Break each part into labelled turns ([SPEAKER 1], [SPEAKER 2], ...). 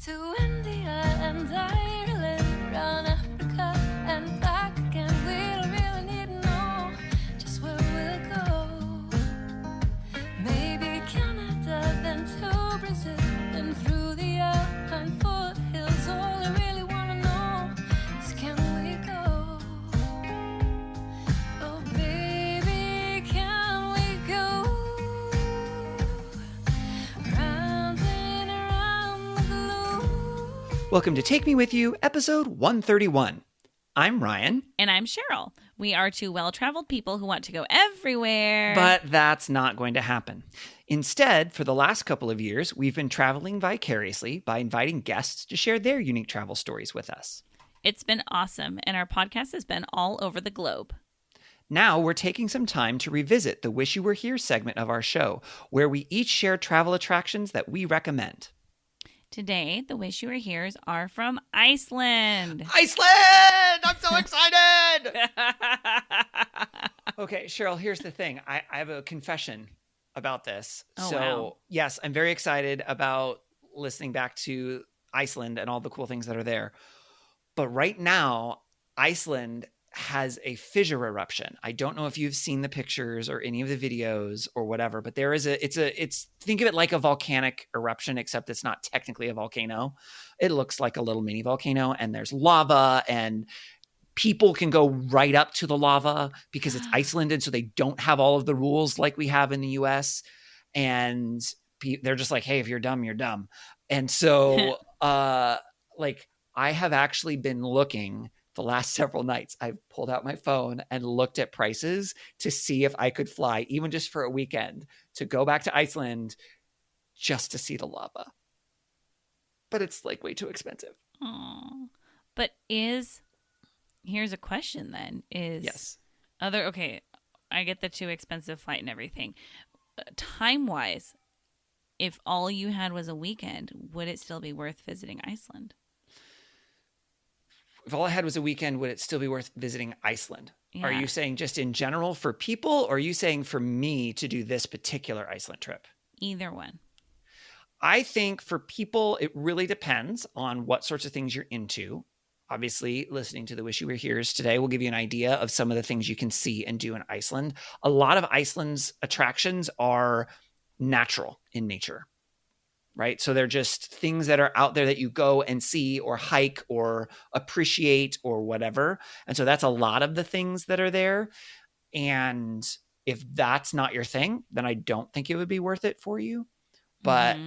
[SPEAKER 1] to India and Ireland, round Africa and back again. We don't really need to know just where we'll go. Maybe Canada, then to Brazil, then through the Alpine foothills. All I really want to know is, can we go? Oh baby, can we go? Round and around the globe.
[SPEAKER 2] Welcome to Take Me With You, episode 131. I'm Ryan,
[SPEAKER 3] And I'm Cheryl. We are two well-traveled people who want to go everywhere.
[SPEAKER 2] but that's not going to happen. Instead, for the last couple of years, we've been traveling vicariously by inviting guests to share their unique travel stories with us.
[SPEAKER 3] It's been awesome, and our podcast has been all over the globe.
[SPEAKER 2] Now we're taking some time to revisit the Wish You Were Here segment of our show, where we each share travel attractions that we recommend.
[SPEAKER 3] Today, the Wish You Were Here's are from Iceland.
[SPEAKER 2] Iceland! I'm so excited! Okay, Cheryl, here's the thing. I have a confession about this.
[SPEAKER 3] Oh, wow.
[SPEAKER 2] Yes, I'm very excited about listening back to Iceland and all the cool things that are there. But right now, Iceland has a fissure eruption. I don't know if you've seen the pictures or any of the videos or whatever, but there is think of it like a volcanic eruption, except it's not technically a volcano. It looks like a little mini volcano, and there's lava, and people can go right up to the lava because it's Iceland, and so they don't have all of the rules like we have in the US. And they're just like, hey, if you're dumb, you're dumb. And so I have actually been looking the last several nights. I've pulled out my phone and looked at prices to see if I could fly, even just for a weekend, to go back to Iceland just to see the lava. But it's like way too expensive.
[SPEAKER 3] Aw. But here's a question then,
[SPEAKER 2] Yes.
[SPEAKER 3] okay, I get the too expensive flight and everything. Time-wise, if all you had was a weekend, would it still be worth visiting Iceland?
[SPEAKER 2] If all I had was a weekend, would it still be worth visiting Iceland?
[SPEAKER 3] Yeah.
[SPEAKER 2] Are you saying just in general for people, or are you saying for me to do this particular Iceland trip?
[SPEAKER 3] Either one.
[SPEAKER 2] I think for people, it really depends on what sorts of things you're into. Obviously, listening to the Wish You Were Here's today will give you an idea of some of the things you can see and do in Iceland. A lot of Iceland's attractions are natural in nature, right? So they're just things that are out there that you go and see or hike or appreciate or whatever. And so that's a lot of the things that are there. And if that's not your thing, then I don't think it would be worth it for you. But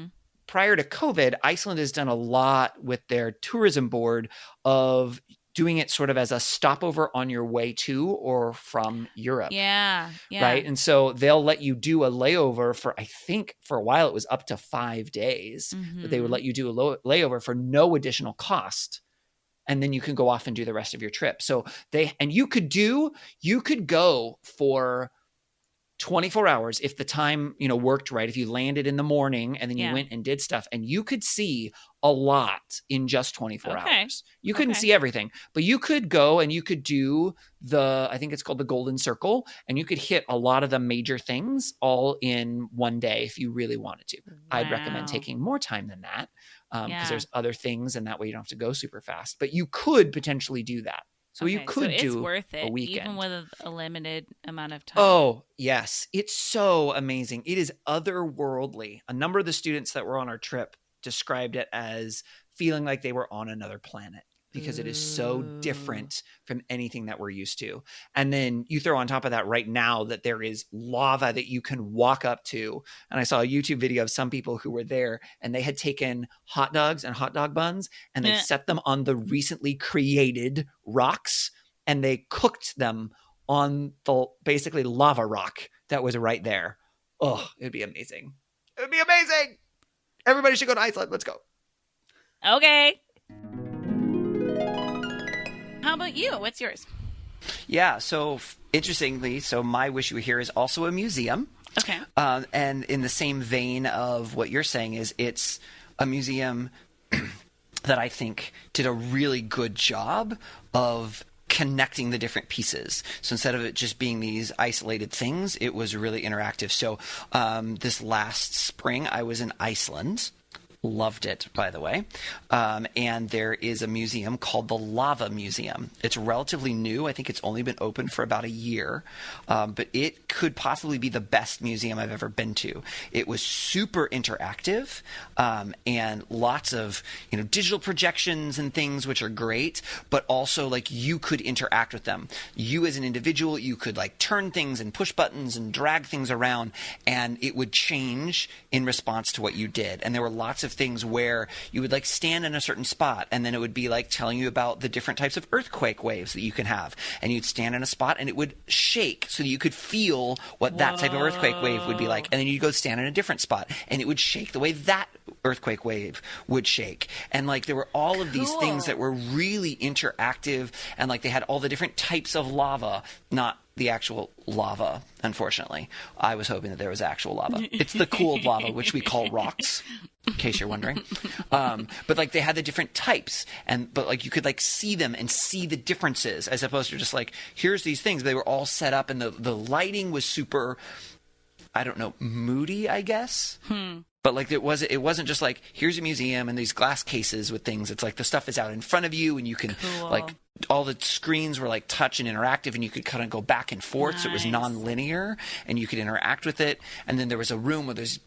[SPEAKER 2] prior to COVID, Iceland has done a lot with their tourism board of doing it sort of as a stopover on your way to or from Europe.
[SPEAKER 3] Yeah.
[SPEAKER 2] Right. And so they'll let you do a layover for, I think for a while it was up to 5 days, but they would let you do a layover for no additional cost. And then you can go off and do the rest of your trip. So you could go for 24 hours if the time, worked right. If you landed in the morning and then you went and did stuff, and you could see a lot in just 24 hours. You couldn't see everything, but you could go and you could do I think it's called the Golden Circle, and you could hit a lot of the major things all in one day if you really wanted to. Wow. I'd recommend taking more time than that because there's other things, and that way you don't have to go super fast, but you could potentially do that. So you could do
[SPEAKER 3] worth it,
[SPEAKER 2] a weekend.
[SPEAKER 3] Even with a limited amount of time.
[SPEAKER 2] Oh, yes. It's so amazing. It is otherworldly. A number of the students that were on our trip described it as feeling like they were on another planet because it is so different from anything that we're used to. And then you throw on top of that right now that there is lava that you can walk up to. And I saw a YouTube video of some people who were there, and they had taken hot dogs and hot dog buns, and they set them on the recently created rocks, and they cooked them on the basically lava rock that was right there. Oh, it'd be amazing. It would be amazing. Everybody should go to Iceland. Let's go.
[SPEAKER 3] Okay. How about you? What's yours?
[SPEAKER 2] Yeah, so interestingly, my Wish You Were Here is also a museum.
[SPEAKER 3] Okay.
[SPEAKER 2] And in the same vein of what you're saying it's a museum that I think did a really good job of connecting the different pieces. So instead of it just being these isolated things, it was really interactive. So this last spring, I was in Iceland. Loved it, by the way. And there is a museum called the Lava Museum. It's relatively new. I think it's only been open for about a year. But it could possibly be the best museum I've ever been to. It was super interactive, and lots of, digital projections and things, which are great, but also like you could interact with them. You as an individual, you could like turn things and push buttons and drag things around, and it would change in response to what you did. And there were lots of things where you would like stand in a certain spot, and then it would be like telling you about the different types of earthquake waves that you can have. And you'd stand in a spot and it would shake so that you could feel what that type of earthquake wave would be like. And then you'd go stand in a different spot and it would shake the way that earthquake wave would shake. And like there were all of these things that were really interactive, and like they had all the different types of lava, not the actual lava, unfortunately. I was hoping that there was actual lava. It's the cooled lava, which we call rocks, in case you're wondering. But like they had the different types, but like you could like see them and see the differences, as opposed to just like, here's these things. They were all set up, and the lighting was super, I don't know, moody, I guess. But like it wasn't just like, here's a museum and these glass cases with things. It's like the stuff is out in front of you, and you can like, all the screens were like touch and interactive, and you could kind of go back and forth. Nice. So it was non-linear, and you could interact with it. And then there was a room where there's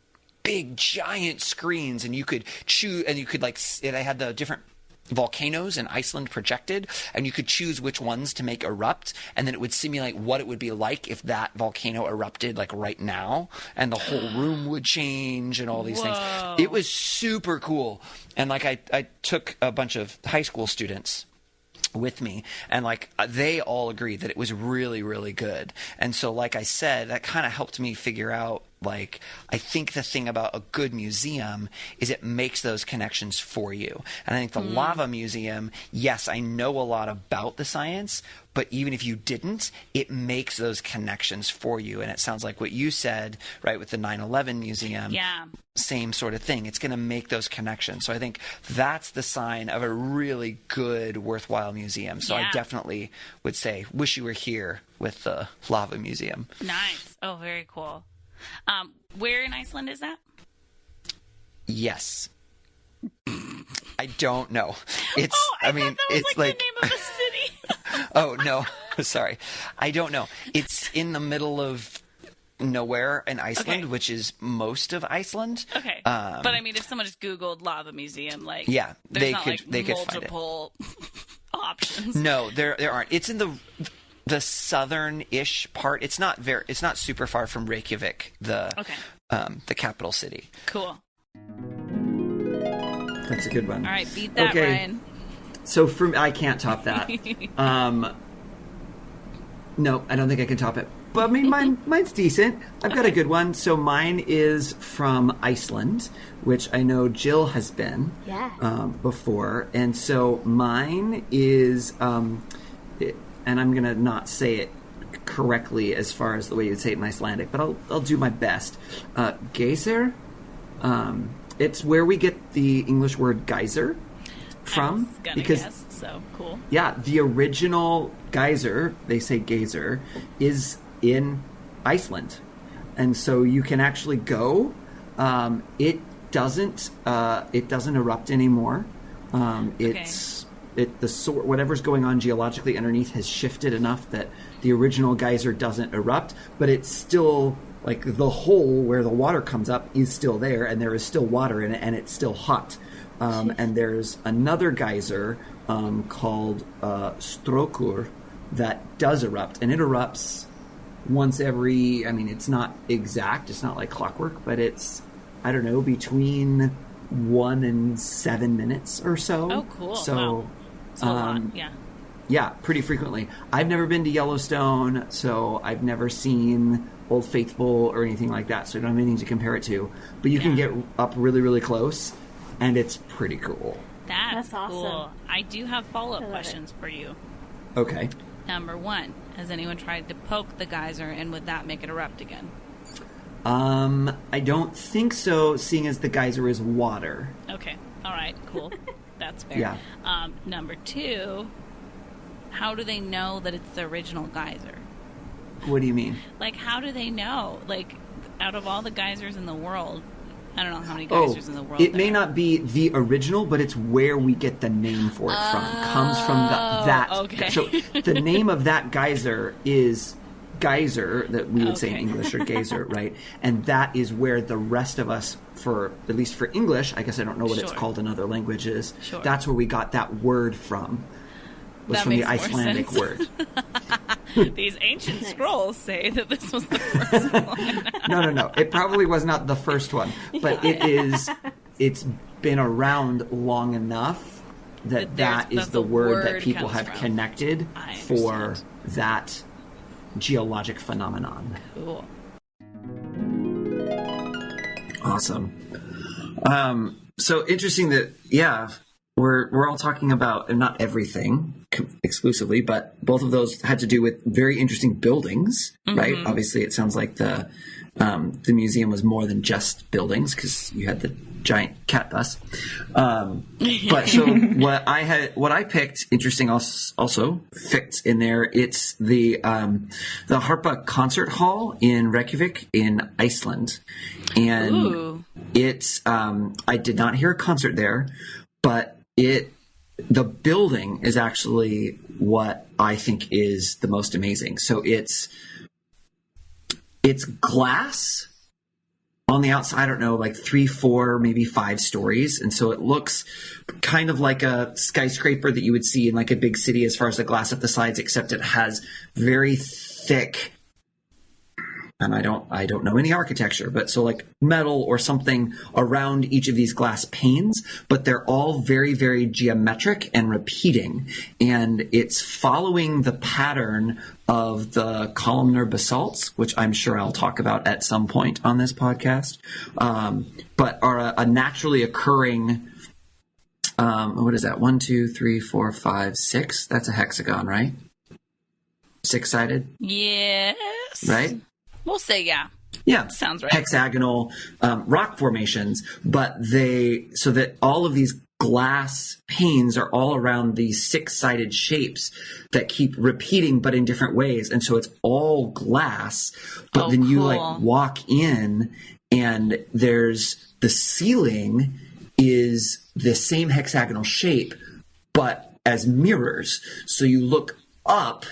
[SPEAKER 2] big giant screens, and you could choose, and you could like, they had the different volcanoes in Iceland projected, and you could choose which ones to make erupt, and then it would simulate what it would be like if that volcano erupted like right now, and the whole room would change and all these things. It was super cool. And like I took a bunch of high school students with me, and like they all agreed that it was really, really good. And so like I said, that kind of helped me figure out, like, I think the thing about a good museum is it makes those connections for you. And I think the Lava Museum, yes, I know a lot about the science, but even if you didn't, it makes those connections for you. And it sounds like what you said, right, with the 9/11 Museum.
[SPEAKER 3] Yeah.
[SPEAKER 2] Same sort of thing. It's going to make those connections. So I think that's the sign of a really good, worthwhile museum. So I definitely would say, wish you were here with the Lava Museum.
[SPEAKER 3] Nice. Oh, very cool. Where in Iceland is that?
[SPEAKER 2] Yes. I don't know. It's,
[SPEAKER 3] I mean, that was
[SPEAKER 2] it's
[SPEAKER 3] like the name of a city.
[SPEAKER 2] Oh, no. Sorry. I don't know. It's in the middle of nowhere in Iceland, which is most of Iceland.
[SPEAKER 3] Okay. But I mean, if someone just Googled Lava Museum, like,
[SPEAKER 2] yeah, they could
[SPEAKER 3] find it.
[SPEAKER 2] Multiple
[SPEAKER 3] options.
[SPEAKER 2] No, there aren't. It's in the southern-ish part. It's not super far from Reykjavik, the capital city.
[SPEAKER 3] Cool.
[SPEAKER 2] That's a good one.
[SPEAKER 3] All right, beat that, Ryan.
[SPEAKER 2] So I can't top that. No, I don't think I can top it. But I mean, mine's decent. I've got a good one. So mine is from Iceland, which I know Jill has been before. And so mine is, and I'm going to not say it correctly as far as the way you'd say it in Icelandic, but I'll do my best. Geysir. It's where we get the English word geyser from.
[SPEAKER 3] I was gonna guess, so cool.
[SPEAKER 2] Yeah, the original geyser, they say geyser, is in Iceland. And so you can actually go. It doesn't erupt anymore. Whatever's going on geologically underneath has shifted enough that the original geyser doesn't erupt, but it's still, like, the hole where the water comes up is still there, and there is still water in it, and it's still hot. And there's another geyser called Strokur that does erupt, and it erupts once every, I mean, it's not exact, it's not like clockwork, but it's, I don't know, between 1 and 7 minutes or so.
[SPEAKER 3] Oh, cool.
[SPEAKER 2] So,
[SPEAKER 3] wow. So a lot, yeah.
[SPEAKER 2] Yeah, pretty frequently. I've never been to Yellowstone, so I've never seen Old Faithful or anything like that, so I don't have anything to compare it to. But you can get up really, really close, and it's pretty cool.
[SPEAKER 3] That's
[SPEAKER 4] awesome.
[SPEAKER 3] Cool. I do have follow-up questions for you.
[SPEAKER 2] Okay.
[SPEAKER 3] Number 1, has anyone tried to poke the geyser, and would that make it erupt again?
[SPEAKER 2] I don't think so, seeing as the geyser is water.
[SPEAKER 3] Okay. All right. Cool. That's fair.
[SPEAKER 2] Yeah.
[SPEAKER 3] Number 2, how do they know that it's the original geyser?
[SPEAKER 2] What do you mean?
[SPEAKER 3] Like, how do they know? Like, out of all the geysers in the world, I don't know how many
[SPEAKER 4] Oh,
[SPEAKER 3] geysers in the world.
[SPEAKER 4] it may not be the original, but it's where we get the name for it from. Comes from that.
[SPEAKER 3] okay.
[SPEAKER 4] So the name of that geyser is geyser, that we would say in
[SPEAKER 3] Okay.
[SPEAKER 4] English, or geyser, right? And that is where the rest of us, for at least for English, I guess I don't know what it's
[SPEAKER 3] Sure.
[SPEAKER 4] called in other languages.
[SPEAKER 3] Sure.
[SPEAKER 4] That's where we got that word from. Was
[SPEAKER 3] That
[SPEAKER 4] from the
[SPEAKER 3] makes more
[SPEAKER 4] Icelandic
[SPEAKER 3] sense.
[SPEAKER 4] word.
[SPEAKER 3] These ancient scrolls say that this was the first one.
[SPEAKER 4] No. It probably was not the first one, but it's been around long enough that
[SPEAKER 3] That's
[SPEAKER 4] is the word that people
[SPEAKER 3] comes
[SPEAKER 4] have
[SPEAKER 3] from.
[SPEAKER 4] connected
[SPEAKER 3] I
[SPEAKER 4] for
[SPEAKER 3] understand.
[SPEAKER 4] that geologic phenomenon.
[SPEAKER 3] Cool.
[SPEAKER 4] Awesome. So interesting that, we're all talking about, and not everything exclusively, but both of those had to do with very interesting buildings, right? Obviously, it sounds like the museum was more than just buildings, because you had the giant cat bus. But so what I picked, interesting also fits in there. It's the Harpa Concert Hall in Reykjavik in Iceland, and
[SPEAKER 3] Ooh.
[SPEAKER 4] it's I did not hear a concert there, but the building is actually what I think is the most amazing. So it's glass on the outside, I don't know, like 3, 4, maybe 5 stories. And so it looks kind of like a skyscraper that you would see in like a big city as far as the glass at the sides, except it has very thick, and I don't know any architecture, but so like metal or something around each of these glass panes, but they're all very, very geometric and repeating. And it's following the pattern of the columnar basalts, which I'm sure I'll talk about at some point on this podcast, but are a naturally occurring, what is that? 1, 2, 3, 4, 5, 6. That's a hexagon, right? 6-sided,
[SPEAKER 3] Yes.
[SPEAKER 4] right?
[SPEAKER 3] We'll say yeah.
[SPEAKER 4] Yeah,
[SPEAKER 3] Sounds right.
[SPEAKER 4] hexagonal rock formations, but so that all of these glass panes are all around these 6-sided shapes that keep repeating, but in different ways. And so it's all glass, but then you like
[SPEAKER 3] cool.
[SPEAKER 4] walk in, and there's the ceiling is the same hexagonal shape, but as mirrors. So you look up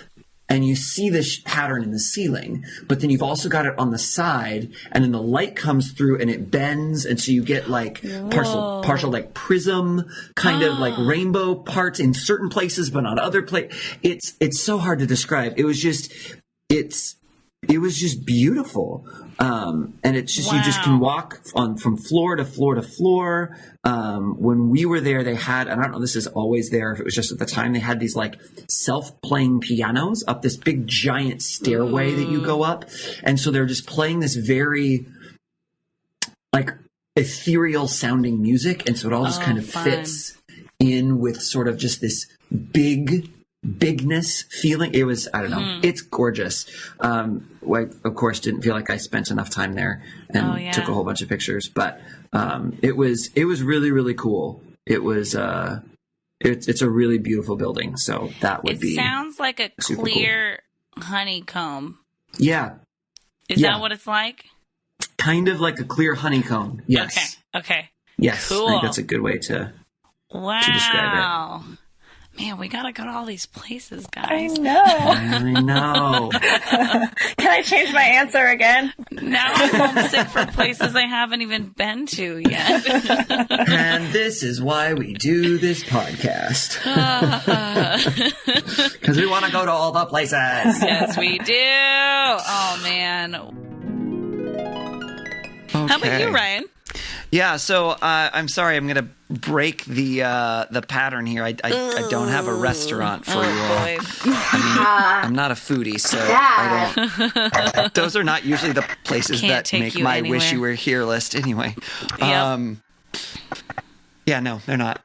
[SPEAKER 4] and you see this pattern in the ceiling, but then you've also got it on the side, and then the light comes through and it bends, and so you get like partial like prism kind of like rainbow parts in certain places, but not other places. It's so hard to describe. It was just beautiful. And it's just, you just can walk from floor to floor to floor. When we were there, they had, and I don't know if this is always there, if it was just at the time, they had these like self-playing pianos up this big giant stairway that you go up. And so they're just playing this very like ethereal sounding music. And so it all just kind of fits in with sort of just this bigness feeling. It was, I don't know, it's gorgeous. I of course didn't feel like I spent enough time there and took a whole bunch of pictures, but it was really, really cool. It was it's a really beautiful building, so that would be,
[SPEAKER 3] it sounds like a clear
[SPEAKER 4] cool.
[SPEAKER 3] honeycomb.
[SPEAKER 4] Yeah,
[SPEAKER 3] Is that what it's like?
[SPEAKER 4] Kind of like a clear honeycomb. Yes.
[SPEAKER 3] Okay.
[SPEAKER 4] Yes.
[SPEAKER 3] Cool.
[SPEAKER 4] I think that's a good way to describe it.
[SPEAKER 3] Man, we gotta go to all these places,
[SPEAKER 5] I
[SPEAKER 3] guys.
[SPEAKER 5] know.
[SPEAKER 4] I know.
[SPEAKER 5] Can I change my answer again?
[SPEAKER 3] Now I'm homesick for places I haven't even been to yet.
[SPEAKER 4] And this is why we do this podcast. Because we want to go to all the places.
[SPEAKER 3] Yes, we do. Oh man.
[SPEAKER 2] Okay.
[SPEAKER 3] How about you, Ryan?
[SPEAKER 2] Yeah, so I'm sorry, I'm going to break the pattern here. I don't have a restaurant for you all.
[SPEAKER 3] Boy.
[SPEAKER 2] I'm not a foodie, so I don't. Those are not usually the places
[SPEAKER 3] Can't
[SPEAKER 2] that
[SPEAKER 3] take
[SPEAKER 2] make
[SPEAKER 3] you
[SPEAKER 2] my
[SPEAKER 3] anywhere.
[SPEAKER 2] wish you were here list anyway.
[SPEAKER 3] Yep.
[SPEAKER 2] Yeah, no, they're not.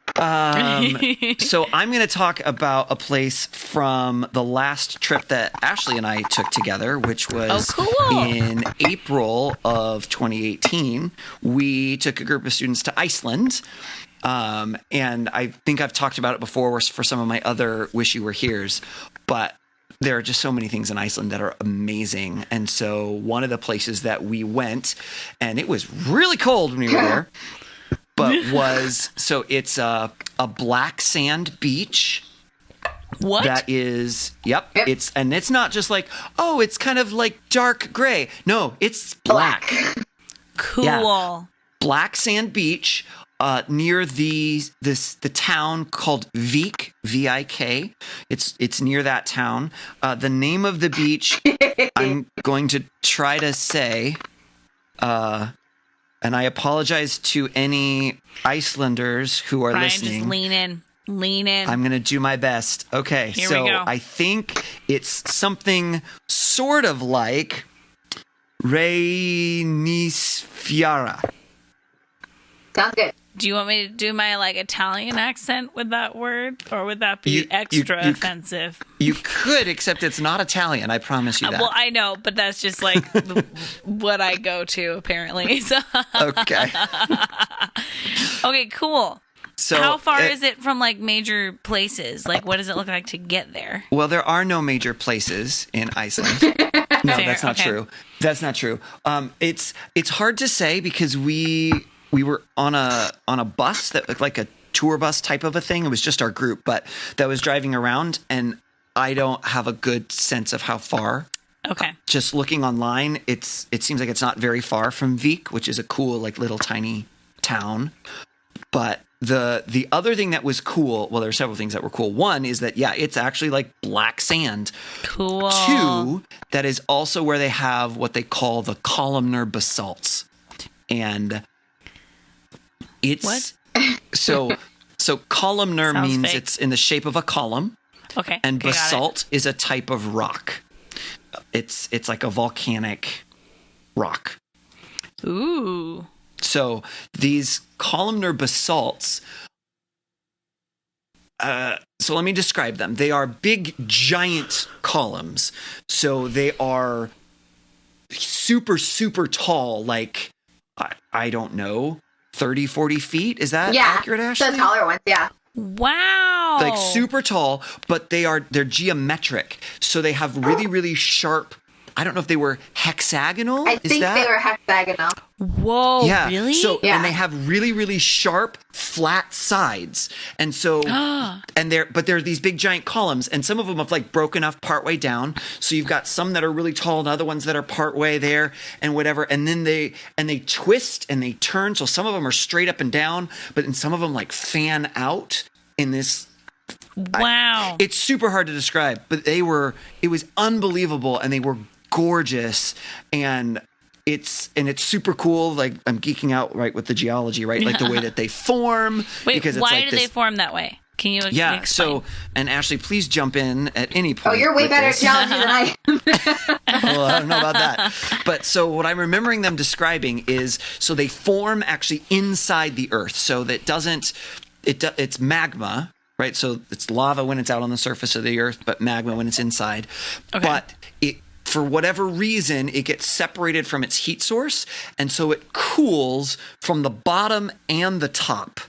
[SPEAKER 2] So I'm going to talk about a place from the last trip that Ashley and I took together, which was in April of 2018. We took a group of students to Iceland. And I think I've talked about it before for some of my other Wish You Were Here's, but there are just so many things in Iceland that are amazing. And so one of the places that we went, and it was really cold when we were there, but it's a black sand beach.
[SPEAKER 3] What?
[SPEAKER 2] That is, yep. It's not just like, oh, it's kind of like dark gray. No, it's black.
[SPEAKER 3] Cool.
[SPEAKER 2] Yeah. Black sand beach near the town called Vik, V-I-K. It's near that town. The name of the beach, I'm going to try to say, and I apologize to any Icelanders who are
[SPEAKER 3] Brian,
[SPEAKER 2] listening.
[SPEAKER 3] just lean in.
[SPEAKER 2] I'm going to do my best. Okay,
[SPEAKER 3] Here
[SPEAKER 2] so
[SPEAKER 3] we go.
[SPEAKER 2] I think it's something sort of like Reynisfjara.
[SPEAKER 5] Sounds good.
[SPEAKER 3] Do you want me to do my like Italian accent with that word, or would that be extra offensive?
[SPEAKER 2] You could, except it's not Italian. I promise you that.
[SPEAKER 3] Well, I know, but that's just like what I go to apparently. So.
[SPEAKER 2] Okay.
[SPEAKER 3] Okay, cool.
[SPEAKER 2] So
[SPEAKER 3] how far is it from like major places? Like, what does it look like to get there?
[SPEAKER 2] Well, there are no major places in Iceland. No,
[SPEAKER 3] Fair,
[SPEAKER 2] that's not
[SPEAKER 3] okay.
[SPEAKER 2] true. That's not true. It's hard to say because we were on a bus that looked like a tour bus type of a thing. It was just our group, but that was driving around, and I don't have a good sense of how far.
[SPEAKER 3] Okay.
[SPEAKER 2] Just looking online, it seems like it's not very far from Vik, which is a cool like little tiny town. But the other thing that was cool, well, there are several things that were cool. One is that, yeah, it's actually like black sand.
[SPEAKER 3] Cool.
[SPEAKER 2] Two, that is also where they have what they call the columnar basalts. And it's
[SPEAKER 3] What?
[SPEAKER 2] so columnar
[SPEAKER 3] Sounds
[SPEAKER 2] means
[SPEAKER 3] fake.
[SPEAKER 2] it's in the shape of a column,
[SPEAKER 3] Okay.
[SPEAKER 2] and
[SPEAKER 3] okay, got it.
[SPEAKER 2] basalt is a type of rock. It's like a volcanic rock.
[SPEAKER 3] Ooh.
[SPEAKER 2] So these columnar basalts, so let me describe them. They are big, giant columns. So they are super, super tall, like, I don't know, 30, 40 feet? Is that accurate, Ashley?
[SPEAKER 5] The taller ones, yeah.
[SPEAKER 3] Wow.
[SPEAKER 2] Like super tall, but they're geometric. So they have really, really sharp, I don't know if they were hexagonal.
[SPEAKER 5] I think they were hexagonal.
[SPEAKER 3] Whoa.
[SPEAKER 2] Yeah.
[SPEAKER 3] Really?
[SPEAKER 2] So
[SPEAKER 5] Yeah.
[SPEAKER 2] and they have really, really sharp, flat sides, and so but they're these big giant columns, and some of them have like broken off partway down. So you've got some that are really tall, and other ones that are partway there, and whatever. And then they twist and they turn. So some of them are straight up and down, but then some of them like fan out in this.
[SPEAKER 3] Wow.
[SPEAKER 2] It's super hard to describe, but it was unbelievable, and they were gorgeous, and it's super cool. Like, I'm geeking out right with the geology, right? Like the way that they form.
[SPEAKER 3] Wait,
[SPEAKER 2] because it's
[SPEAKER 3] why
[SPEAKER 2] like
[SPEAKER 3] do
[SPEAKER 2] this,
[SPEAKER 3] they form that way? Can you
[SPEAKER 2] Yeah.
[SPEAKER 3] explain?
[SPEAKER 2] So, and Ashley, please jump in at any point.
[SPEAKER 5] Oh, you're way
[SPEAKER 2] with
[SPEAKER 5] better at
[SPEAKER 2] this.
[SPEAKER 5] geology than I am.
[SPEAKER 2] Well, I don't know about that. But so what I'm remembering them describing is, so they form actually inside the earth. So that it's magma, right? So it's lava when it's out on the surface of the earth, but magma when it's inside.
[SPEAKER 3] Okay.
[SPEAKER 2] But for whatever reason, it gets separated from its heat source. And so it cools from the bottom and the top.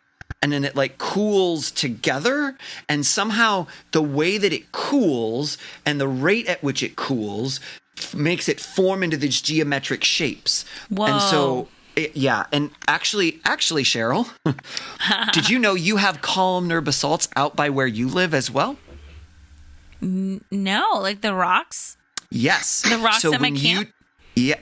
[SPEAKER 2] And then it like cools together. And somehow the way that it cools and the rate at which it cools makes it form into these geometric shapes.
[SPEAKER 3] Whoa.
[SPEAKER 2] And so, and actually, Cheryl, did you know you have columnar basalts out by where you live as well?
[SPEAKER 3] No, like the rocks?
[SPEAKER 2] Yes.
[SPEAKER 3] The rocks at my camp?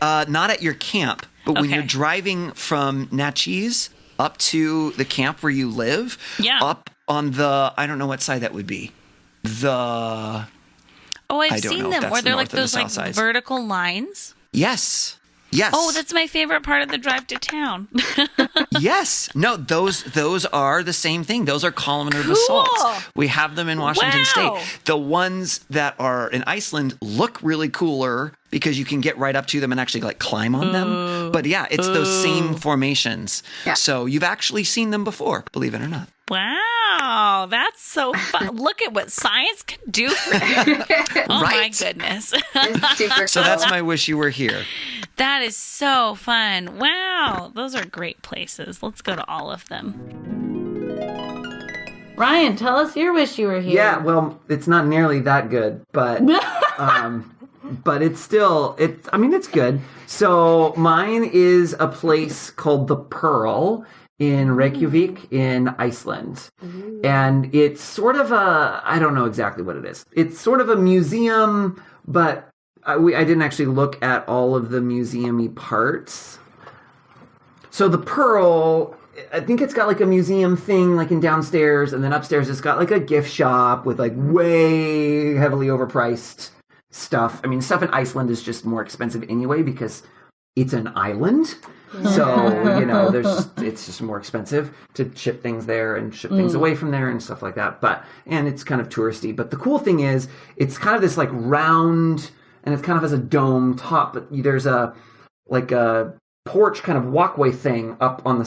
[SPEAKER 2] Not at your camp, but when
[SPEAKER 3] Okay.
[SPEAKER 2] you're driving from Natchez up to the camp where you live, up on the, I don't know what side that would be.
[SPEAKER 3] Oh,
[SPEAKER 2] I
[SPEAKER 3] I've
[SPEAKER 2] don't
[SPEAKER 3] seen
[SPEAKER 2] know if
[SPEAKER 3] them.
[SPEAKER 2] that's
[SPEAKER 3] Where
[SPEAKER 2] the
[SPEAKER 3] they're like
[SPEAKER 2] north or the
[SPEAKER 3] those like
[SPEAKER 2] south sides.
[SPEAKER 3] vertical lines.
[SPEAKER 2] Yes.
[SPEAKER 3] Oh, that's my favorite part of the drive to town.
[SPEAKER 2] Yes. No, those are the same thing. Those are columnar basalts. We have them in Washington
[SPEAKER 3] Wow.
[SPEAKER 2] State. The ones that are in Iceland look really cooler because you can get right up to them and actually like climb on them. But yeah, it's those same formations.
[SPEAKER 5] Yeah.
[SPEAKER 2] So you've actually seen them before, believe it or not.
[SPEAKER 3] Wow, that's so fun. Look at what science can do for you. Oh my
[SPEAKER 2] Right?
[SPEAKER 3] goodness.
[SPEAKER 5] It's super
[SPEAKER 2] So
[SPEAKER 5] cool.
[SPEAKER 2] that's my wish you were here.
[SPEAKER 3] That is so fun. Wow, those are great places. Let's go to all of them. Ryan, tell us your wish you were here.
[SPEAKER 4] Yeah, well, it's not nearly that good, but but it's still it's good. So mine is a place called The Pearl in Reykjavik in Iceland. And it's sort of I don't know exactly what it is. It's sort of a museum, but I didn't actually look at all of the museum-y parts. So The Pearl, I think it's got like a museum thing like in downstairs, and then upstairs it's got like a gift shop with like way heavily overpriced stuff. I mean, stuff in Iceland is just more expensive anyway because it's an island. So, it's just more expensive to ship things there and ship things away from there and stuff like that. And it's kind of touristy. But the cool thing is it's kind of this like round, and it kind of has a dome top, but there's a porch kind of walkway thing up on the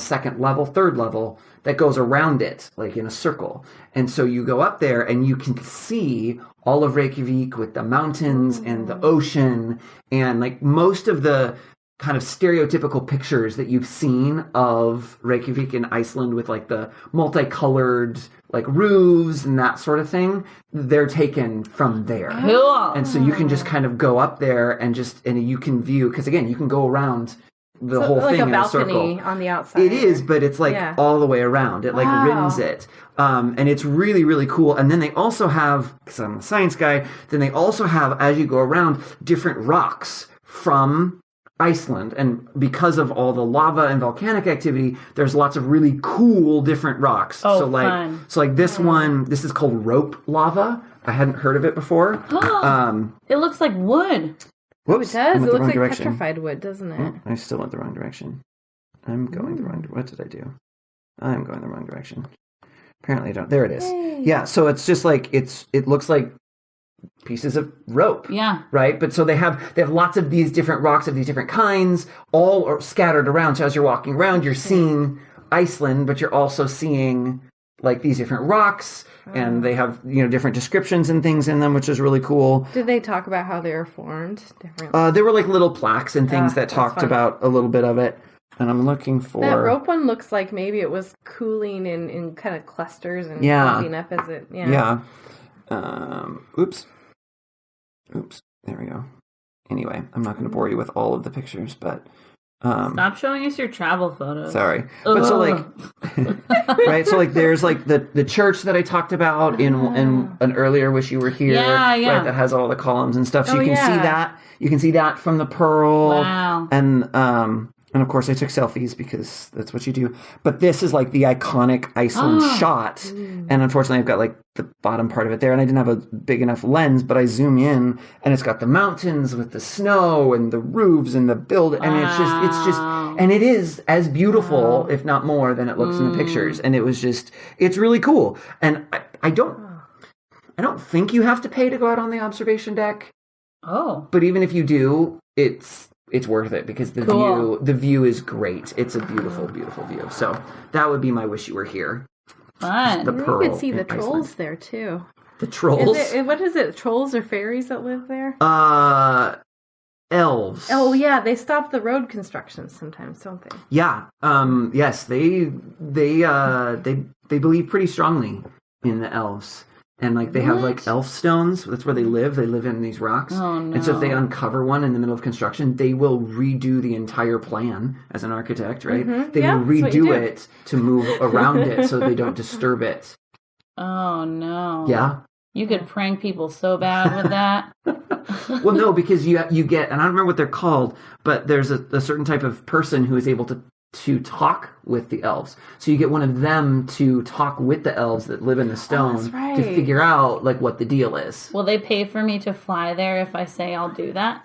[SPEAKER 4] third level that goes around it, like in a circle. And so you go up there and you can see all of Reykjavik with the mountains and the ocean, and like most of the kind of stereotypical pictures that you've seen of Reykjavik in Iceland with like the multicolored like roofs and that sort of thing, they're taken from there.
[SPEAKER 3] Cool.
[SPEAKER 4] And so you can just kind of go up there and you can view, because again, you can go around the whole thing in a circle.
[SPEAKER 6] Like a balcony on the outside.
[SPEAKER 4] It is, but it's like all the way around. It like rims it. And it's really, really cool. And then they also have, because I'm a science guy, then they also have, as you go around, different rocks from Iceland. And because of all the lava and volcanic activity, there's lots of really cool different rocks.
[SPEAKER 3] Oh, fun.
[SPEAKER 4] So like this one, this is called rope lava. I hadn't heard of it before.
[SPEAKER 3] It looks like wood.
[SPEAKER 4] Whoops,
[SPEAKER 6] It does.
[SPEAKER 4] I went
[SPEAKER 6] It
[SPEAKER 4] the
[SPEAKER 6] looks
[SPEAKER 4] wrong
[SPEAKER 6] like
[SPEAKER 4] direction.
[SPEAKER 6] petrified wood, doesn't it?
[SPEAKER 4] Oh, I still went the wrong direction. I'm going the wrong direction. What did I do? I'm going the wrong direction. Apparently I don't. There it is.
[SPEAKER 6] Yay.
[SPEAKER 4] Yeah, so it's just like it looks like pieces of rope.
[SPEAKER 3] Yeah.
[SPEAKER 4] Right? But so they have lots of these different rocks of these different kinds, all are scattered around. So as you're walking around, you're seeing Iceland, but you're also seeing like these different rocks, and they have different descriptions and things in them, which is really cool.
[SPEAKER 6] Did they talk about how they were formed? Differently?
[SPEAKER 4] There were like little plaques and things that
[SPEAKER 6] that's
[SPEAKER 4] talked
[SPEAKER 6] fun.
[SPEAKER 4] about a little bit of it. And I'm looking for
[SPEAKER 6] That rope one looks like maybe it was cooling in kind of clusters and
[SPEAKER 4] Yeah.
[SPEAKER 6] bumping up as it.
[SPEAKER 4] Yeah. Oops. There we go. Anyway, I'm not going to bore you with all of the pictures, but
[SPEAKER 3] Stop showing us your travel photos.
[SPEAKER 4] sorry. But so like, right? So like, there's like the church that I talked about in an earlier "Wish You Were Here,"
[SPEAKER 3] Yeah, yeah.
[SPEAKER 4] right? That has all the columns and stuff. So
[SPEAKER 6] Oh,
[SPEAKER 4] you can see
[SPEAKER 6] yeah.
[SPEAKER 4] that. You can see that from the Pearl.
[SPEAKER 3] Wow.
[SPEAKER 4] And of course I took selfies because that's what you do. But this is like the iconic Iceland shot. And unfortunately I've got like the bottom part of it there, and I didn't have a big enough lens, but I zoom in and it's got the mountains with the snow and the roofs and the build. And it's just, and it is as beautiful, if not more, than it looks in the pictures. And it's really cool. And I don't think you have to pay to go out on the observation deck.
[SPEAKER 3] Oh.
[SPEAKER 4] But even if you do, it's worth it because
[SPEAKER 3] Cool.
[SPEAKER 4] the view is great. It's a beautiful, beautiful view. So that would be my wish you were here.
[SPEAKER 3] Fun.
[SPEAKER 4] The
[SPEAKER 6] You
[SPEAKER 4] Pearl
[SPEAKER 6] could see
[SPEAKER 4] in
[SPEAKER 6] the trolls
[SPEAKER 4] Iceland.
[SPEAKER 6] there too.
[SPEAKER 4] The trolls.
[SPEAKER 6] What is it? Trolls or fairies that live there?
[SPEAKER 4] Elves.
[SPEAKER 6] Oh yeah, they stop the road construction sometimes, don't they?
[SPEAKER 4] Yeah. Yes, they believe pretty strongly in the elves. And like they have like elf stones. That's where they live. They live in these rocks.
[SPEAKER 3] Oh, no.
[SPEAKER 4] And so if they uncover one in the middle of construction, they will redo the entire plan as an architect, right? They
[SPEAKER 6] Yeah,
[SPEAKER 4] will
[SPEAKER 6] that's what you
[SPEAKER 4] redo
[SPEAKER 6] do.
[SPEAKER 4] it to move around it so they don't disturb it.
[SPEAKER 3] Oh, no.
[SPEAKER 4] Yeah.
[SPEAKER 3] You could prank people so bad with that.
[SPEAKER 4] Well, no, because you get, and I don't remember what they're called, but there's a certain type of person who is able to talk with the elves. So you get one of them to talk with the elves that live in the stone
[SPEAKER 6] that's right.
[SPEAKER 4] to figure out like what the deal is.
[SPEAKER 3] Will they pay for me to fly there if I say I'll do that?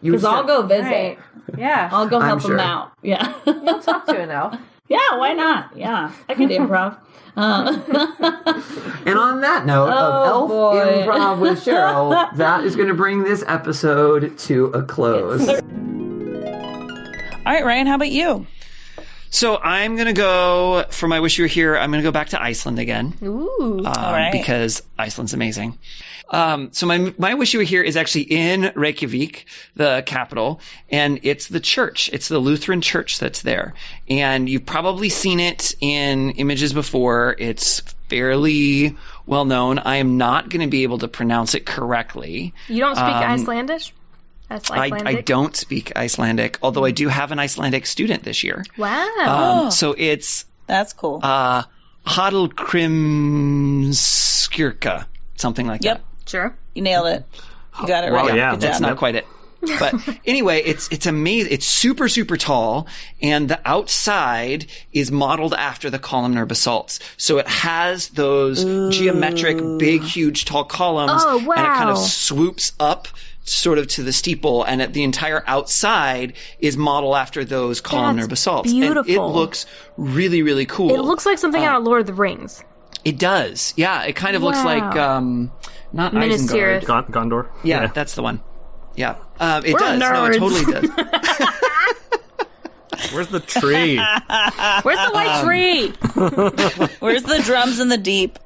[SPEAKER 4] You
[SPEAKER 3] Because I'll go visit.
[SPEAKER 6] Right. Yeah.
[SPEAKER 3] I'll go
[SPEAKER 4] I'm
[SPEAKER 3] help
[SPEAKER 4] sure.
[SPEAKER 3] them out. Yeah.
[SPEAKER 6] You'll talk to an elf.
[SPEAKER 3] Yeah, why not? Yeah. I could improv.
[SPEAKER 4] And on that note of Elf
[SPEAKER 3] boy.
[SPEAKER 4] Improv with Cheryl, that is going to bring this episode to a close.
[SPEAKER 3] All right, Ryan, how about you?
[SPEAKER 2] So I'm going to go, for my Wish You Were Here, I'm going to go back to Iceland again.
[SPEAKER 6] Ooh.
[SPEAKER 3] All right.
[SPEAKER 2] Because Iceland's amazing. So my Wish You Were Here is actually in Reykjavik, the capital, and it's the church. It's the Lutheran church that's there. And you've probably seen it in images before. It's fairly well known. I am not going to be able to pronounce it correctly.
[SPEAKER 6] You don't speak Icelandish? That's Icelandic?
[SPEAKER 2] I don't speak Icelandic, although I do have an Icelandic student this year.
[SPEAKER 6] Wow.
[SPEAKER 2] So it's
[SPEAKER 3] That's cool.
[SPEAKER 2] Hallgrímskirkja, something like
[SPEAKER 3] Yep.
[SPEAKER 2] that.
[SPEAKER 6] Sure.
[SPEAKER 3] You nailed it. You got it right.
[SPEAKER 7] Wow, yeah.
[SPEAKER 3] Good
[SPEAKER 2] That's
[SPEAKER 3] job.
[SPEAKER 2] not quite it. But anyway, it's amazing. It's super, super tall. And the outside is modeled after the columnar basalts. So it has those geometric, big, huge, tall columns.
[SPEAKER 6] Oh, wow.
[SPEAKER 2] And it kind of swoops up sort of to the steeple. And the entire outside is modeled after those columnar basalts.
[SPEAKER 6] beautiful.
[SPEAKER 2] And it looks really, really cool.
[SPEAKER 6] It looks like something out of Lord of the Rings.
[SPEAKER 2] It does. Yeah. It kind of looks like, not
[SPEAKER 6] Minas
[SPEAKER 2] Isengard.
[SPEAKER 6] Tirith.
[SPEAKER 7] Gondor.
[SPEAKER 2] Yeah, that's the one. Yeah. It
[SPEAKER 6] We're
[SPEAKER 2] does. No, it
[SPEAKER 6] nerds.
[SPEAKER 2] totally does.
[SPEAKER 7] Where's the tree?
[SPEAKER 6] Where's the white tree?
[SPEAKER 3] Where's the drums in the deep?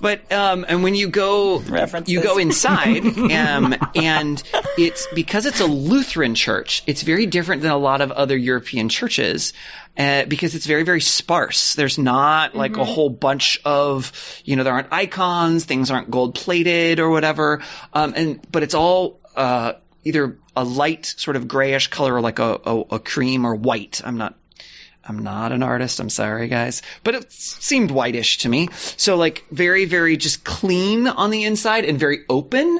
[SPEAKER 2] But and when you go
[SPEAKER 3] References.
[SPEAKER 2] inside, and it's because it's a Lutheran church, it's very different than a lot of other European churches. Because it's very, very sparse. There's not like a whole bunch of, there aren't icons, things aren't gold plated or whatever. But it's all either a light sort of grayish color or like a cream or white. I'm not an artist. I'm sorry, guys. But it seemed whitish to me. So like very, very just clean on the inside and very open.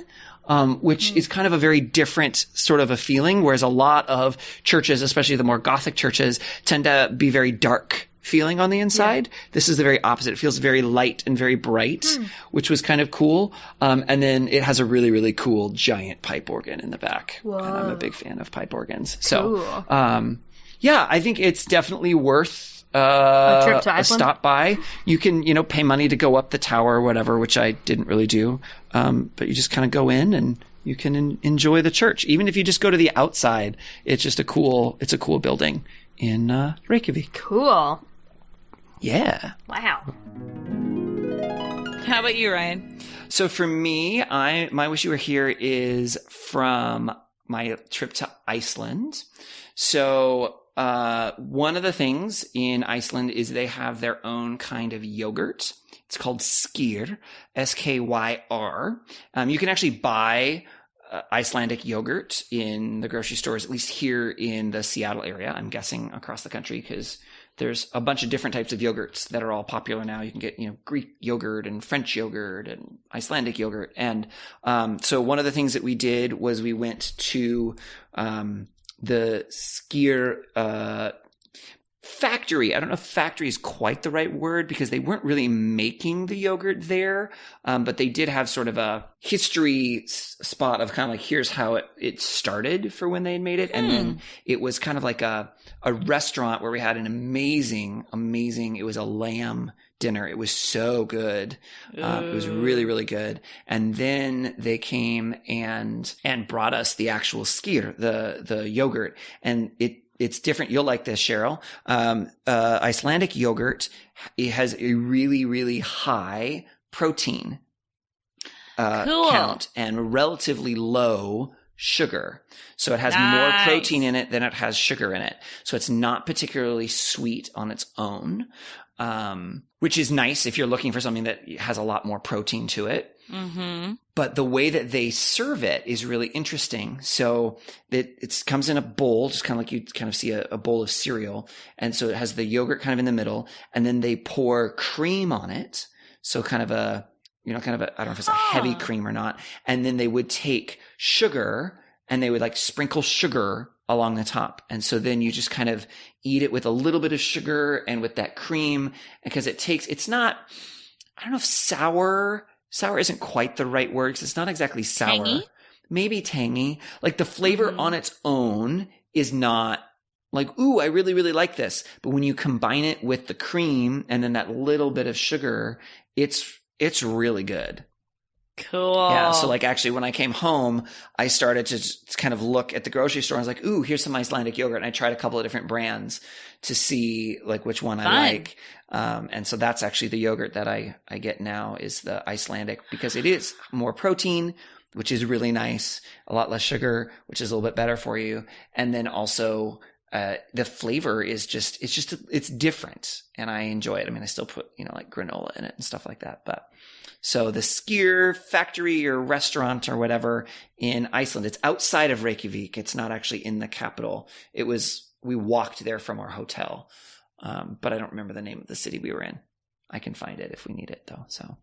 [SPEAKER 2] Which is kind of a very different sort of a feeling, whereas a lot of churches, especially the more Gothic churches, tend to be very dark feeling on the inside. Yeah. This is the very opposite. It feels very light and very bright, which was kind of cool. And then it has a really, really cool giant pipe organ in the back.
[SPEAKER 6] Whoa.
[SPEAKER 2] And I'm a big fan of pipe organs. So,
[SPEAKER 6] Cool.
[SPEAKER 2] yeah, I think it's definitely worth
[SPEAKER 6] a trip to
[SPEAKER 2] a
[SPEAKER 6] Iceland?
[SPEAKER 2] stop by. You can, pay money to go up the tower or whatever, which I didn't really do. But you just kind of go in and you can enjoy the church. Even if you just go to the outside, it's a cool building in Reykjavik.
[SPEAKER 6] Cool.
[SPEAKER 2] Yeah.
[SPEAKER 6] Wow.
[SPEAKER 3] How about you, Ryan?
[SPEAKER 2] So for me, my Wish You Were Here is from my trip to Iceland. So one of the things in Iceland is they have their own kind of yogurt. It's called Skyr, Skyr. You can actually buy Icelandic yogurt in the grocery stores, at least here in the Seattle area. I'm guessing across the country because there's a bunch of different types of yogurts that are all popular now. You can get, Greek yogurt and French yogurt and Icelandic yogurt. And so one of the things that we did was we went to the Skyr factory. I don't know if factory is quite the right word because they weren't really making the yogurt there, but they did have sort of a history spot of kind of like, here's how it started for when they had made it. And then it was kind of like a restaurant where we had an amazing, it was a lamb dinner. It was so good. It was really, really good. And then they came and brought us the actual skyr, the yogurt, and it's different. You'll like this, Cheryl. Icelandic yogurt, it has a really, really high protein count and relatively low sugar. So it has more protein in it than it has sugar in it. So it's not particularly sweet on its own, which is nice if you're looking for something that has a lot more protein to it. Mm-hmm. But the way that they serve it is really interesting. So it comes in a bowl, just kind of like you kind of see a bowl of cereal. And so it has the yogurt kind of in the middle, and then they pour cream on it. So kind of I don't know if it's a heavy cream or not. And then they would take sugar and they would like sprinkle sugar along the top. And so then you just kind of eat it with a little bit of sugar and with that cream, because it's not, I don't know if sour isn't quite the right word because it's not exactly sour.
[SPEAKER 3] Tangy?
[SPEAKER 2] Maybe tangy. Like the flavor on its own is not like, ooh, I really, really like this. But when you combine it with the cream and then that little bit of sugar, it's really good.
[SPEAKER 3] Cool.
[SPEAKER 2] Yeah. So like actually when I came home, I started to just kind of look at the grocery store. I was like, ooh, here's some Icelandic yogurt. And I tried a couple of different brands to see like which one I like. And so that's actually the yogurt that I get now is the Icelandic because it is more protein, which is really nice, a lot less sugar, which is a little bit better for you. And then also the flavor is it's different and I enjoy it. I mean, I still put, like granola in it and stuff like that, but so the Skyr Factory or restaurant or whatever in Iceland, it's outside of Reykjavik. It's not actually in the capital. We walked there from our hotel. But I don't remember the name of the city we were in. I can find it if we need it though. So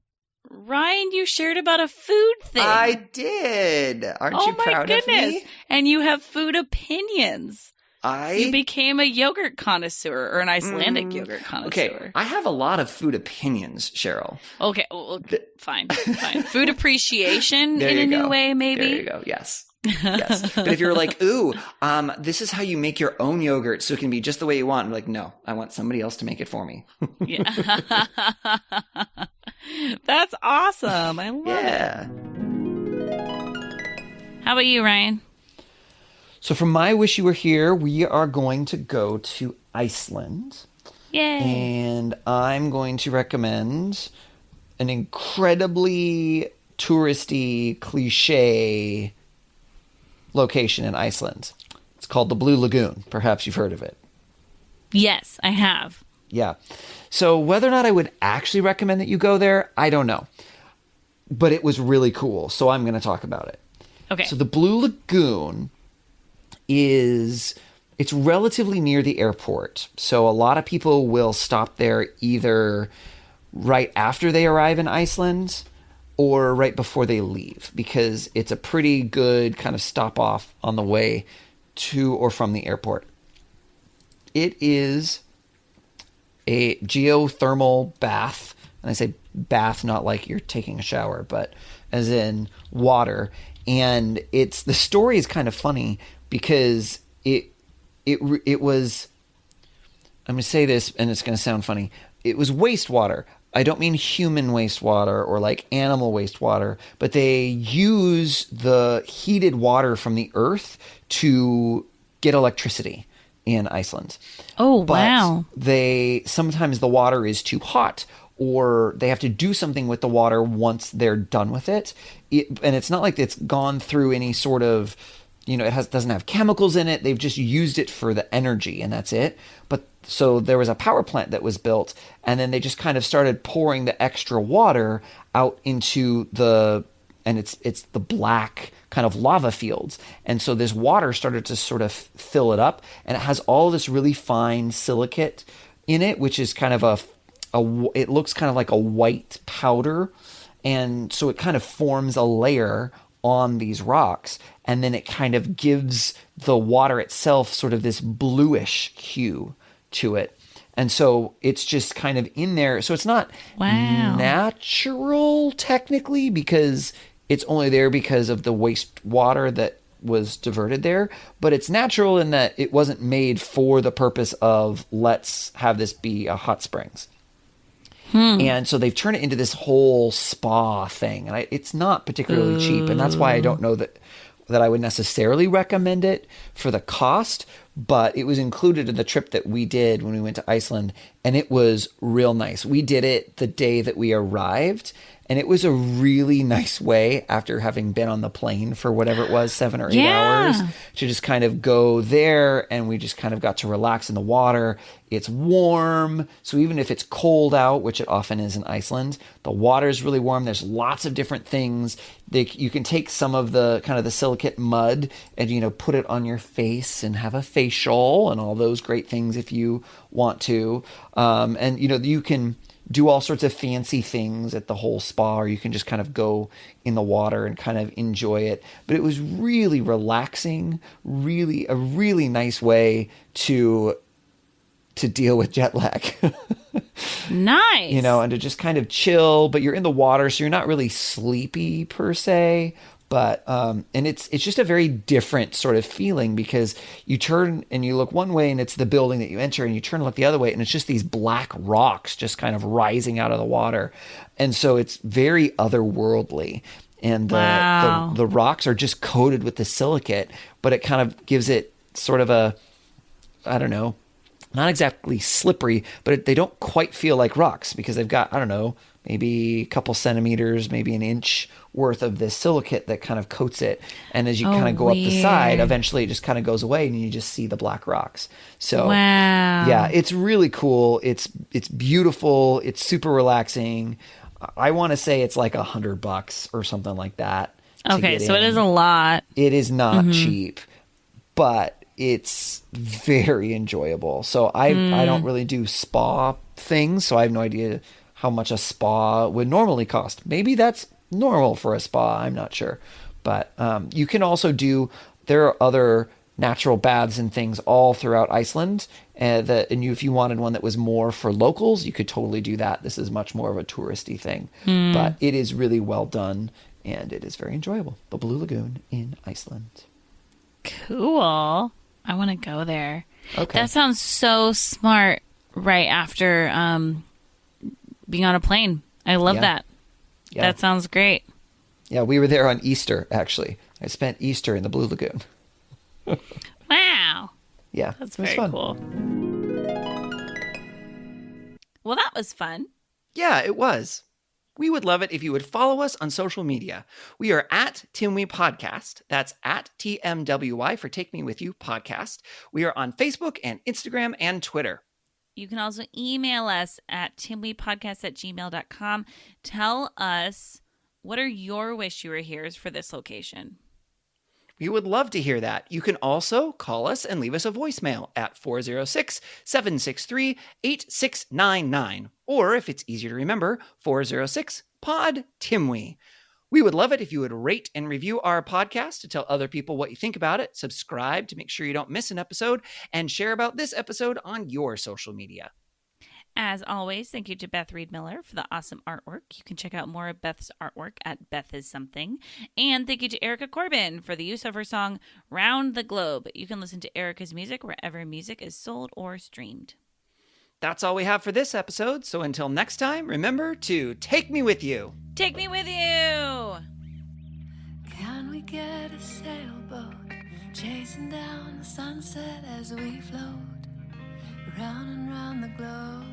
[SPEAKER 3] Ryan, you shared about a food thing.
[SPEAKER 2] I did. Aren't you proud of me?
[SPEAKER 3] And you have food opinions. You
[SPEAKER 2] I
[SPEAKER 3] became a yogurt connoisseur or an Icelandic yogurt connoisseur.
[SPEAKER 2] Okay, I have a lot of food opinions, Cheryl.
[SPEAKER 3] Okay, well, fine. Food appreciation
[SPEAKER 2] There
[SPEAKER 3] in
[SPEAKER 2] you
[SPEAKER 3] a new
[SPEAKER 2] go.
[SPEAKER 3] way, maybe.
[SPEAKER 2] There you go. Yes. Yes. But if you're like, ooh, this is how you make your own yogurt so it can be just the way you want. I'm like, no, I want somebody else to make it for me.
[SPEAKER 3] Yeah. That's awesome. I love
[SPEAKER 2] Yeah.
[SPEAKER 3] it. How about you, Ryan?
[SPEAKER 2] So for my Wish You Were Here, we are going to go to Iceland.
[SPEAKER 3] Yay.
[SPEAKER 2] And I'm going to recommend an incredibly touristy, cliche location in Iceland. It's called the Blue Lagoon. Perhaps you've heard of it.
[SPEAKER 3] Yes, I have.
[SPEAKER 2] Yeah. So whether or not I would actually recommend that you go there, I don't know. But it was really cool. So I'm going to talk about it.
[SPEAKER 3] Okay.
[SPEAKER 2] So the Blue Lagoon it's relatively near the airport. So a lot of people will stop there either right after they arrive in Iceland or right before they leave because it's a pretty good kind of stop off on the way to or from the airport. It is a geothermal bath. And I say bath not like you're taking a shower, but as in water. And the story is kind of funny because it was, I'm going to say this and it's going to sound funny. It was wastewater. I don't mean human wastewater or like animal wastewater, but they use the heated water from the earth to get electricity in Iceland.
[SPEAKER 3] Oh,
[SPEAKER 2] But
[SPEAKER 3] wow.
[SPEAKER 2] sometimes the water is too hot or they have to do something with the water once they're done with it. And it's not like it's gone through any sort of, it doesn't have chemicals in it. They've just used it for the energy and that's it. But so there was a power plant that was built and then they just kind of started pouring the extra water out into it's the black kind of lava fields. And so this water started to sort of fill it up and it has all this really fine silicate in it, which is kind of it looks kind of like a white powder. And so it kind of forms a layer on these rocks and then it kind of gives the water itself sort of this bluish hue to it. And so it's just kind of in there. So it's not natural technically because it's only there because of the wastewater that was diverted there, but it's natural in that it wasn't made for the purpose of let's have this be a hot springs. And so they've turned it into this whole spa thing. And it's not particularly cheap. And that's why I don't know that I would necessarily recommend it for the cost. But it was included in the trip that we did when we went to Iceland. And it was real nice. We did it the day that we arrived. And it was a really nice way after having been on the plane for whatever it was, 7 or 8 hours, to just kind of go there. And we just kind of got to relax in the water. It's warm. So even if it's cold out, which it often is in Iceland, the water is really warm. There's lots of different things. You can take some of the kind of the silicate mud and, put it on your face and have a facial and all those great things if you want to. And you can do all sorts of fancy things at the whole spa, or you can just kind of go in the water and kind of enjoy it. But it was really relaxing, really a really nice way to deal with jet lag.
[SPEAKER 3] Nice.
[SPEAKER 2] And to just kind of chill, but you're in the water, so you're not really sleepy per se, But and it's just a very different sort of feeling, because you turn and you look one way and it's the building that you enter, and you turn and look the other way and it's just these black rocks just kind of rising out of the water. And so it's very otherworldly. And
[SPEAKER 3] Wow.
[SPEAKER 2] the rocks are just coated with the silicate, but it kind of gives it sort of a, I don't know, not exactly slippery, but they don't quite feel like rocks, because they've got, I don't know, maybe a couple centimeters, maybe an inch worth of this silicate that kind of coats it. And as you kind of go up the side,
[SPEAKER 3] weird.
[SPEAKER 2] eventually it just kind of goes away and you just see the black rocks. So
[SPEAKER 3] Wow.
[SPEAKER 2] yeah, it's really cool. It's beautiful. It's super relaxing. I want to say it's like $100 or something like that. to
[SPEAKER 3] Okay,
[SPEAKER 2] get
[SPEAKER 3] so it
[SPEAKER 2] in.
[SPEAKER 3] is a lot.
[SPEAKER 2] It is not cheap, but it's very enjoyable. So I don't really do spa things, so I have no idea how much a spa would normally cost. Maybe that's normal for a spa. I'm not sure. But you can also there are other natural baths and things all throughout Iceland. And if you wanted one that was more for locals, you could totally do that. This is much more of a touristy thing. But it is really well done, and it is very enjoyable. The Blue Lagoon in Iceland.
[SPEAKER 3] Cool. I want to go there.
[SPEAKER 2] Okay.
[SPEAKER 3] That sounds so smart right after being on a plane. I love
[SPEAKER 2] Yeah.
[SPEAKER 3] that.
[SPEAKER 2] Yeah.
[SPEAKER 3] That sounds great.
[SPEAKER 2] Yeah, we were there on Easter, actually. I spent Easter in the Blue Lagoon.
[SPEAKER 3] Wow.
[SPEAKER 2] Yeah,
[SPEAKER 3] That's
[SPEAKER 2] it was
[SPEAKER 3] very
[SPEAKER 2] fun.
[SPEAKER 3] cool. Well, that was fun.
[SPEAKER 2] Yeah, it was. We would love it if you would follow us on social media. We are at Timwe Podcast. That's at TMWY for Take Me With You Podcast. We are on Facebook and Instagram and Twitter.
[SPEAKER 3] You can also email us at timwepodcast@gmail.com. Tell us, what are your wish you were here's for this location?
[SPEAKER 2] We would love to hear that. You can also call us and leave us a voicemail at 406-763-8699. Or if it's easier to remember, 406-POD-TIMWE. We would love it if you would rate and review our podcast to tell other people what you think about it, subscribe to make sure you don't miss an episode, and share about this episode on your social media.
[SPEAKER 3] As always, thank you to Beth Reed Miller for the awesome artwork. You can check out more of Beth's artwork at Beth Is Something. And thank you to Erica Corbin for the use of her song Round the Globe. You can listen to Erica's music wherever music is sold or streamed.
[SPEAKER 2] That's all we have for this episode, so until next time, remember to take me with you.
[SPEAKER 3] Take me with you!
[SPEAKER 1] Can we get a sailboat chasing down the sunset as we float round and round the globe?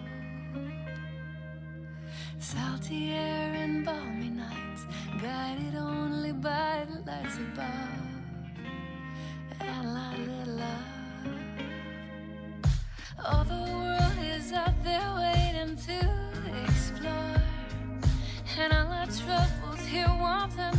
[SPEAKER 1] Salty air and balmy nights, guided only by the lights above, and a little love. Oh, the world is out there waiting to explore, and all our troubles here wanting